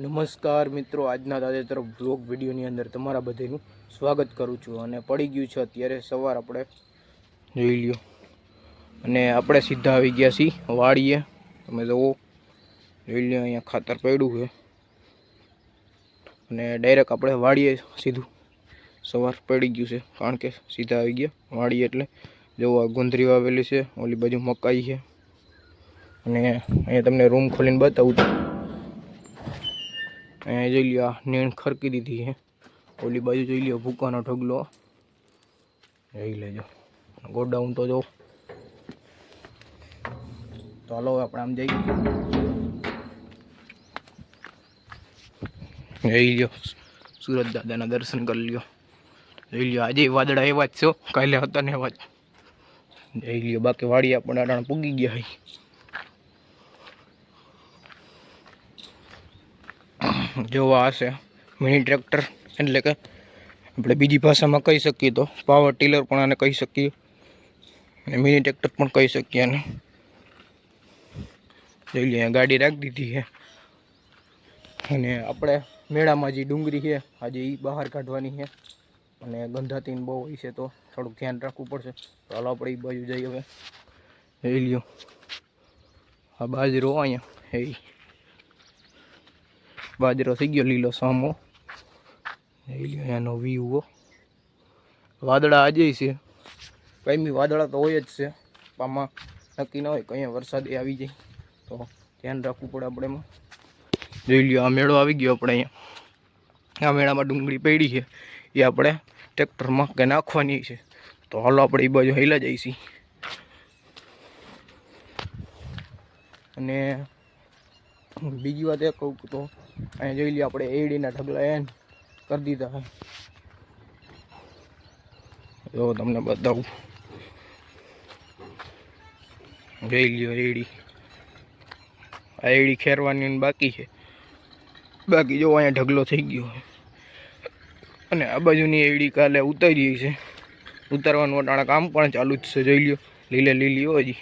નમસ્કાર મિત્રો, આજના તાજેતર બ્લોગ વિડીયોની અંદર તમારા બધાનું સ્વાગત કરું છું. અને પડી ગયું છે અત્યારે સવાર, આપણે જોઈ લ્યો. અને આપણે સીધા આવી ગયા છીએ વાડીએ. તમે જુઓ, જોઈ લ્યો, અહીંયા ખાતર પડ્યું છે. અને ડાયરેક્ટ આપણે વાડીએ સીધું સવાર પડી ગયું છે, કારણ કે સીધા આવી ગયા વાડીએ. એટલે જુઓ, આ ગુંદરી વાવેલી છે, ઓલી બાજુ મકાઈ છે. અને અહીંયા તમને રૂમ ખોલીને બતાવું છું. અહીંયા જોઈ લ્યો, આ નીણ ખરકી દીધી છે. ઓલી બાજુ જોઈ લ્યો, ભૂકાનો ઢગલો જોઈ લેજો. ગોડાઉન તો જો. તો હાલો આપણે આમ જઈએ. જોઈ લ્યો, સુરત દાદાના દર્શન કરી લ્યો. જોઈ લ્યો, આજે વાદળા એવા જ છો, કાલે હતા ને એવા જ. જોઈ લ્યો, બાકી વાડી આપણે અટાણે પૂગી ગયા હોય. જોવા હશે મિની ટ્રેક્ટર, એટલે કે આપણે બીજી ભાષામાં કહી શકીએ તો પાવર ટીલર પણ આને કહી શકીએ, અને મિની ટ્રેક્ટર પણ કહી શકીએ. અને જોઈ લઈએ, ગાડી રાખી દીધી છે. અને આપણે મેળામાં જે ડુંગળી છે આજે એ બહાર કાઢવાની છે. અને ગંધાતીને બહુ હોય છે, તો થોડુંક ધ્યાન રાખવું પડશે. તો હાલો આપણે એ બાજુ જઈએ. હવે જોઈ લ્યો, આ બાજરો અહીંયા એ બાજરો થઈ ગયો લીલો સામો. જોઈ લ્યો, અહીંયાનો વ્યૂ. વાદળા આજે છે, કાયમી વાદળા તો હોય જ છે. આમાં નક્કી ના હોય કે અહીંયા વરસાદ આવી જાય, તો ધ્યાન રાખવું પડે આપણે એમાં. જોઈ લ્યો, આ મેળો આવી ગયો આપણે અહીંયા. આ મેળામાં ડુંગળી પડી છે, એ આપણે ટ્રેક્ટરમાં કે નાખવાની છે. તો હાલો આપણે એ બાજુ હેલા જઈશી. અને બીજી વાત એ કહું તો અહીંયા જોઈ લઈએ, આપણે એડીના ઢગલા એને કરી દીધા છે. જો તમને બતાવું, જોઈ લ્યો એડી. આ એડી ખેરવાની બાકી છે. બાકી જો અહીંયા ઢગલો થઈ ગયો છે. અને આ બાજુની એડી કાલે ઉતારી છે. ઉતારવાનું અટાણા કામ પણ ચાલુ જ છે. જોઈ લ્યો, લીલી હોય હજી.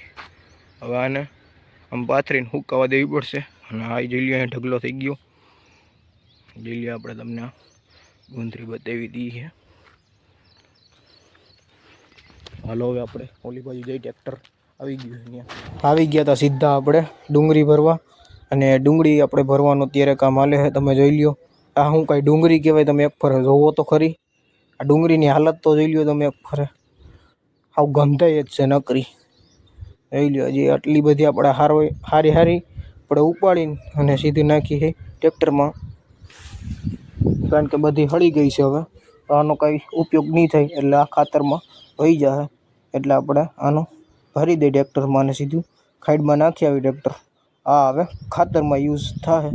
હવે આને આમ પાથરીને હુકાવા દેવી પડશે. અને આ જોઈ લ્યો, અહીંયા ઢગલો થઈ ગયો. જોઈ લ્યો, આપણે તમને આ ગુંદરી બતાવી દી છે. હાલો હવે આપણે ઓલી બાજુ જઈ. ટ્રેક્ટર આવી ગયું છે. આવી ગયા હતા સીધા આપણે ડુંગળી ભરવા. અને ડુંગળી આપણે ભરવાનું અત્યારે કામ હાલે છે. તમે જોઈ લ્યો, આ શું કાંઈ ડુંગળી કહેવાય, તમે એક ફરે જોવો તો ખરી. આ ડુંગળીની હાલત તો જોઈ લ્યો તમે એક ફરે, આવ ગંધાઈ જ છે નકરી. જોઈ લ્યો, હજી આટલી બધી આપણે હારી આપણે ઉપાડીને અને સીધી નાખી છે ટ્રેક્ટરમાં, કારણ કે બધી હળી ગઈ છે. હવે આનો કાંઈ ઉપયોગ નહીં થાય, એટલે આ ખાતરમાં વહી જાય. એટલે આપણે આનો ભરી દઈએ ટ્રેક્ટરમાં અને સીધું ખાઈડમાં નાખી આવી ટ્રેક્ટર. આ હવે ખાતરમાં યુઝ થાય,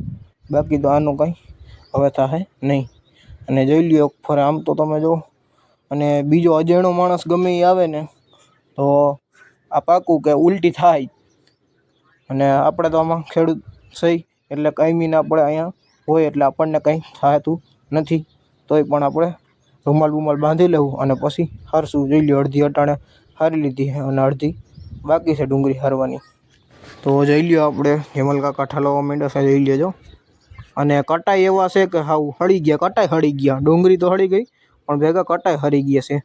બાકી તો આનું કાંઈ હવે થાય નહીં. અને જોઈ લ્યો ફરે આમ તો તમે જો. અને બીજો અજાણ્યો માણસ ગમે એ આવે ને તો આ પાકું કે ઉલટી થાય. અને આપણે તો આમાં ખેડૂત સહી, એટલે કાયમીને આપણે અહીંયા હોય, એટલે આપણને કંઈ થતું નથી. તોય પણ આપણે રૂમાલ બાંધી લેવું અને પછી હારશું. જોઈ લ્યો, અડધી અટાણે હારી લીધી છે અને અડધી બાકી છે ડુંગળી હારવાની. તો જોઈ લ્યો, આપણે હેમલ કાકા ઠાલવવા માંડ્યા છે. જોઈ લેજો. અને કટાઈ એવા છે કે હાવ હળી ગયા, કટાઈ હળી ગયા. ડુંગળી તો હળી ગઈ, પણ ભેગા કટાઈ હરી ગયા છે.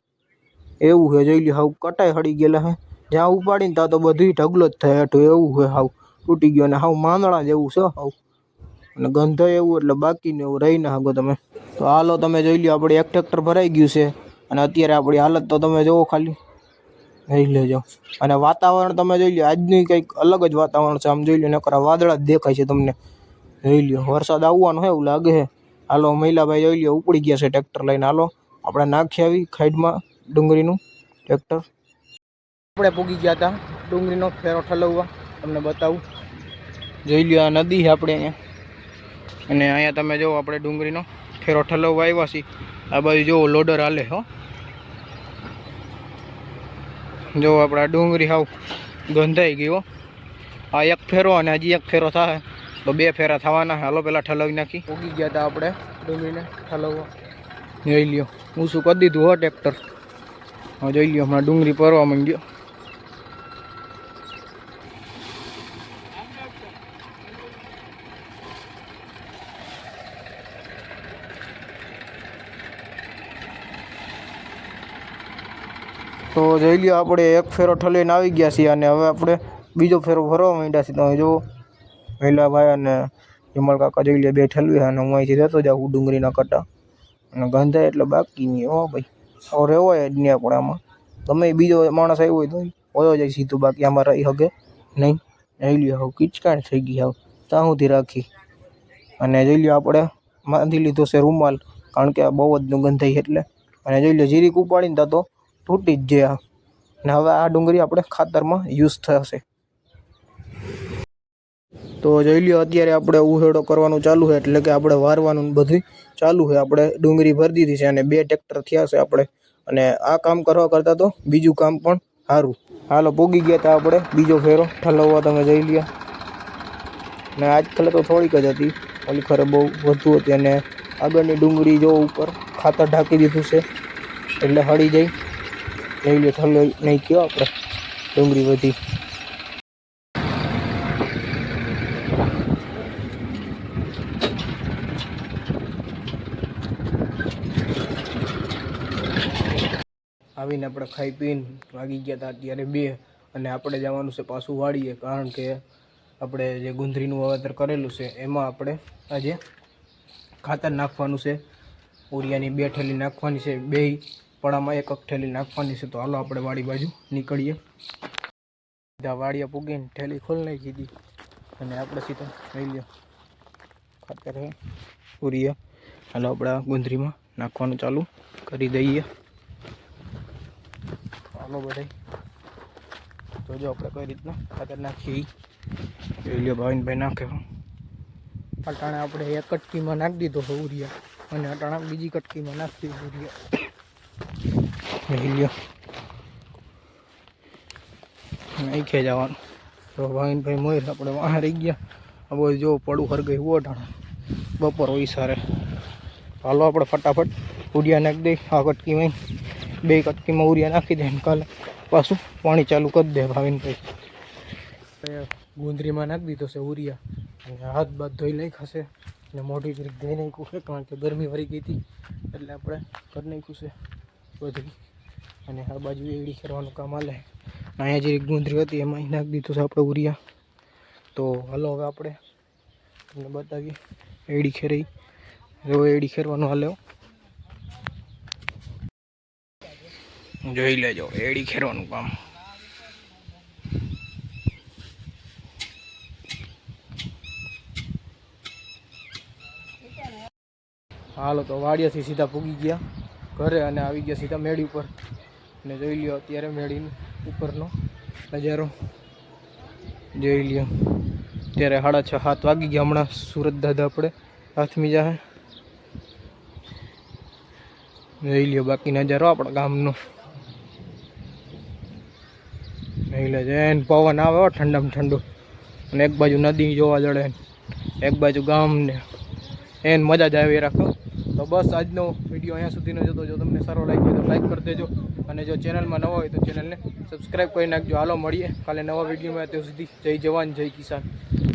એવું છે. જોઈ લ્યો, હાવ કટાઈ હળી ગયેલા છે. જ્યાં ઉપાડીને ત્યાં તો બધું ઢગલો જ થાય હેઠું. એવું છે, હાવ તૂટી ગયો. અને હાવ માંદણા જેવું છે હાવ. અને ગંધ એવું, એટલે બાકીને એવું રહી ના શકો તમે. તો હાલો તમે જોઈ લ્યો, આપણે એક ટ્રેક્ટર ભરાઈ ગયું છે. અને અત્યારે આપણી હાલત તો તમે જુઓ ખાલી, જોઈ લેજો. અને વાતાવરણ તમે જોઈ લ્યો, આજનું કંઈક અલગ જ વાતાવરણ છે. આમ જોઈ લ્યો, નકર વાદળા જ દેખાય છે તમને. જોઈ લ્યો, વરસાદ આવવાનો છે એવું લાગે છે. હાલો મહિલાભાઈ જોઈ લ્યો, ઉપડી ગયા છે ટ્રેક્ટર લઈને. હાલો આપણે નાખી આવી ખાઈડમાં ડુંગળીનું ટ્રેક્ટર. આપણે પૂગી ગયા હતા ડુંગળીનો ફેરો ઠલવવા. તમને બતાવું, જોઈ લ્યો, આ નદી છે આપણે અહીંયા. અને અહીંયા તમે જો, આપણે ડુંગળીનો ફેરો ઠલવવા આવ્યા છીએ. આ બાજુ જો લોડર હાલે હો. જો આપણે આ ડુંગળી હાવ ગંધાઈ ગઈ હો. આ એક ફેરો અને હજી એક ફેરો થાય, તો બે ફેરા થવાના. હાલો પહેલાં ઠલવી નાખી. ઉગી ગયા હતા આપણે ડુંગળીને ઠલવવા. જોઈ લ્યો, હું શું કરી દીધું હો ટ્રેક્ટર. હા જોઈ લ્યો, હમણાં ડુંગળી પરવા માંડ્યો. તો જોઈ લ્યો આપણે એક ફેરો ઠલીને આવી ગયા છીએ અને હવે આપણે બીજો ફેરો ફરવા માંડ્યા છીએ. તમે જુઓ ભૈલાભાઈ અને વિમલ કાકા જોઈ લે બે ઠલવી અને હું અહીંથી જતો જાઉં ડુંગળીના કટા અને ગંધાય એટલે બાકી નહીં. હો ભાઈ હવે રહેવાય જ નહીં આપણે આમાં. ગમે બીજો માણસ આવ્યો હોય તો હોયો જાય સીધું, બાકી આમાં રહી શકે નહીં. જોઈ લ્યો હવે કિચકાણ થઈ ગઈ હવે ત્યાં સુધી રાખી અને જોઈ લ્યો આપણે બાંધી લીધો છે રૂમાલ, કારણ કે આ બહુ જ ગંધાઈ એટલે. અને જોઈ લો જીરીક ઉપાડીને તા તો તૂટી જ જાય. અને હવે આ ડુંગળી આપણે ખાતરમાં યુઝ થશે. તો જોઈ લ્યો અત્યારે આપણે ઉહેડો કરવાનું ચાલુ છે, એટલે કે આપણે વારવાનું બધું ચાલુ છે. આપણે ડુંગળી ભરી દીધી છે અને 2 ટ્રેક્ટર થયા છે આપણે. અને આ કામ કરવા કરતાં તો બીજું કામ પણ સારું. હાલો પોગી ગયા હતા આપણે બીજો ફેરો ઠલવવા. તમે જોઈ લ્યો ને આજકાલ તો થોડીક જ હતી, ઓલી ખરે બહુ વધુ હતી. અને આગળની ડુંગળી જો ઉપર ખાતર ઢાંકી દીધું છે એટલે હળી જાય. જોઈ લ્યો ઠલો નહીં કયો આપણે ડુંગળી વધી. આવીને આપણે ખાઈ પીને વાગી ગયા હતા અત્યારે 2 અને આપણે જવાનું છે પાછું વાળીએ, કારણ કે આપણે જે ગુંદરીનું વાવેતર કરેલું છે એમાં આપણે આજે ખાતર નાખવાનું છે. ઉરિયાની 2 ઠેલી નાખવાની છે, 2 પડામાં 1 ઠેલી નાખવાની છે. તો હાલો આપણે વાડી બાજુ નીકળીએ. ત્યાં વાડીએ પૂગીને ઠેલી ખોલી નાખી દીધી અને આપણે સીધા લઈ લ્યો ખાતર હે ઉરિયા. હાલો આપણે ગુંદરીમાં નાખવાનું ચાલુ કરી દઈએ. હાલો બધા જોજો આપણે કઈ રીતના ખાતર નાખીએ. જોઈ લ્યો ભાવિનભાઈ નાખે. અટાણે આપણે 1 કટકીમાં નાખી દીધો છે ઉરિયા અને અટાણા બીજી કટકીમાં નાખી દીધું ઉરિયા. જોઈ લ્યો નાખી જવાનું. તો ભાવિનભાઈ મોર આપણે વાહ રહી ગયા. હવે જો પડું હરગઈ હું અટાણા બપોર હોય સારે. હાલો આપણે ફટાફટ ઉરિયા નાખી દઈ. આ કટકીમાં 2 કટકીમાં ઉરિયા નાખી દે. કાલે પાછું પાણી ચાલુ કરી દે ભાવિનભાઈ. ગુંદરીમાં નાખી દીધો છે ઉરિયા અને હાથ બાદ ધોઈ નાખ્યા છે અને મોઢી જરીક ધોઈ નાખ્યું છે, કારણ કે ગરમી વળી ગઈ હતી એટલે આપણે કરી નાખ્યું છે બધું. અને આ બાજુ એડી કરવાનું કામ હાલે. અહીંયા જરીક ગુંદરી હતી એમાં નાખી દીધું છે આપણે ઉરિયા. તો હાલો હવે આપણે તમને બતાવીએ એડી ખેરાઈ. જો એડી ખેરવાનું હાલે. જોઈ લેજો એડી ખેરવાનું કામ. હાલો તો વાડિયાથી સીધા પૂગી ગયા ઘરે અને આવી ગયા સીધા મેળી ઉપર. અને જોઈ લ્યો અત્યારે મેળી ઉપરનો નજારો જોઈ લ્યો. અત્યારે 6:30 વાગી ગયા. હમણાં સુરત દાદા આપણે હાથમી જાય. જોઈ લ્યો બાકી નજારો આપણા ગામનો. જોઈ લે જૈન પવન આવે ઠંડામાં ઠંડુ અને એક બાજુ નદી જોવા જડે, એક બાજુ ગામ ને એને મજા જ આવી રાખો. તો બસ આજનો વિડીયો અહીંયા સુધીનો જતો. જો તમને સારો લાગ્યો તો લાઈક કરી દેજો અને જો ચેનલમાં નવા હોય તો ચેનલને સબસ્ક્રાઈબ કરી નાખજો. હાલો મળીએ કાલે નવા વિડીયોમાં. ત્યાં સુધી જય જવાન જય કિસાન.